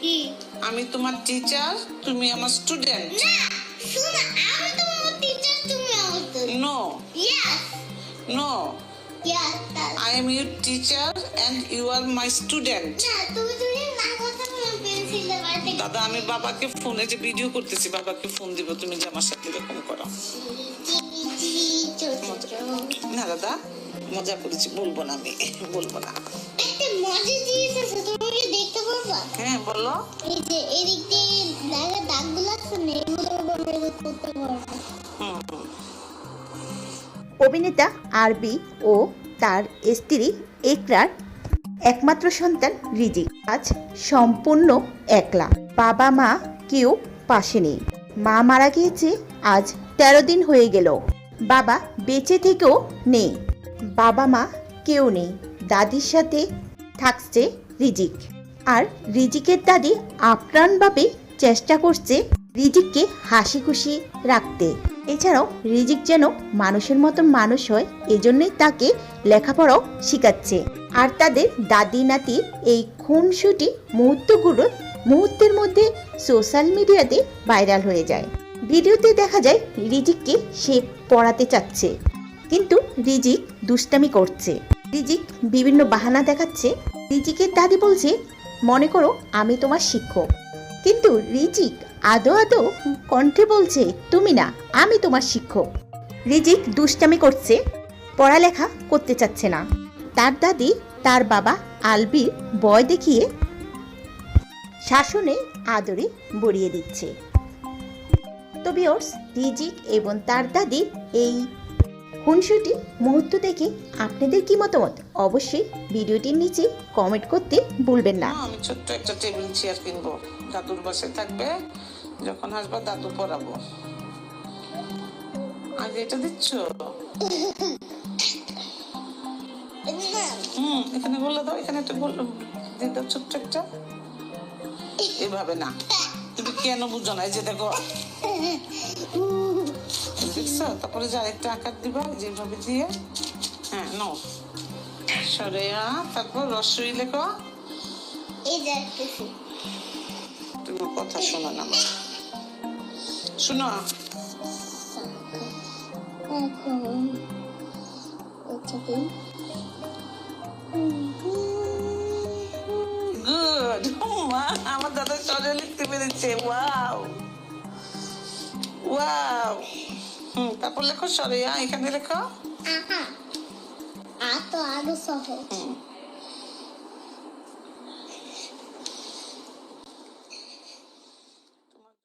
কি? আমি তোমার টিচার, তুমি আমার স্টুডেন্ট। না, শোনো, আমি তোমার টিচার, তুমি আমার student. No. Yes. No. Yes. I am your teacher and you are my student. না, তুমি না কথা বলে পেন্সিলে বাড়তে। দাদা, আমি বাবাকে ফোনে যে ভিডিও করতেছি, বাবাকে ফোন দিব, তুমি যে আমার সাথে এরকম করো। না দাদা, মজা করেছি, বলবো না, আমি বলবো না। একটা মজা জিনিস আছে, তুমি কি দেখতে পারবা? হ্যাঁ বলো। এই যে এদিক দিয়ে দাগগুলো আছে না, এগুলো ব্যবহার করতে পারবা। অভিনেতা আরবি ও তার স্ত্রী একরার একমাত্র সন্তান রিজিক আজ সম্পূর্ণ একলা। বাবা মা কেউ পাশে নেই। মা মারা গিয়েছে আজ 13 দিন হয়ে গেল। বাবা বেঁচে থেকেও নেই। বাবা মা কেউ নেই। দাদির সাথে থাকছে রিজিক। আর রিজিকের দাদি আপ্রাণভাবে চেষ্টা করছে রিজিককে হাসি খুশি রাখতে। এছাড়াও রিজিক যেন মানুষের মতন মানুষ হয়, এজন্যই তাকে লেখাপড়াও শেখাচ্ছে। আর তাদের দাদি নাতির এই খুনসুটি মুহূর্তগুলো মুহূর্তের মধ্যে সোশ্যাল মিডিয়াতে ভাইরাল হয়ে যায়। ভিডিওতে দেখা যায় রিজিককে সে পড়াতে চাচ্ছে, কিন্তু রিজিক দুষ্টামি করছে। রিজিক বিভিন্ন বাহানা দেখাচ্ছে। রিজিকের দাদি বলছে, মনে করো আমি তোমার শিক্ষক, কিন্তু রিজিক আদো আদো কণ্ঠে বলছে, তুমি না, আমি তোমার শিক্ষক। রিজিক দুষ্টামি করছে, পড়ালেখা করতে চাচ্ছে না। তার দাদি তার বাবা আলবির ভয় দেখিয়ে শাসনে আদরে বড়িয়ে দিচ্ছে। তো ভিউয়ার্স, রিজিক এবং তার দাদির এই খুনসুটি মুহূর্ত দেখে আপনাদের কি মতামত অবশ্যই ভিডিওটির নিচে কমেন্ট করতে ভুলবেন না। আমি ছোট্ট একটা টেবিল চেয়ার কিনবো, দাদুর বাসায় থাকবে, যখন আসবা দাদু পড়াবো। আগে এটা দিচ্ছ? এখানে বলে দাও, এখানে একটা দিয়ে দাও, ছোট্ট একটা। এভাবে না, তুমি কেন বুঝো না? এই যে দেখো, দেখছো? তারপরে যে আরেকটা আকার দিবা, যেভাবে দিয়ে। হ্যাঁ, নাও সরেয়া, তারপর রসই লেখো। তুমি কথা শোনো না, শোনো। গুড, আমার দাদা সরে লিখতে পেরেছে। Wow wow. তারপর লেখো সরেয়া, এখানে লেখো। আহা, আ তো আরো সহজ।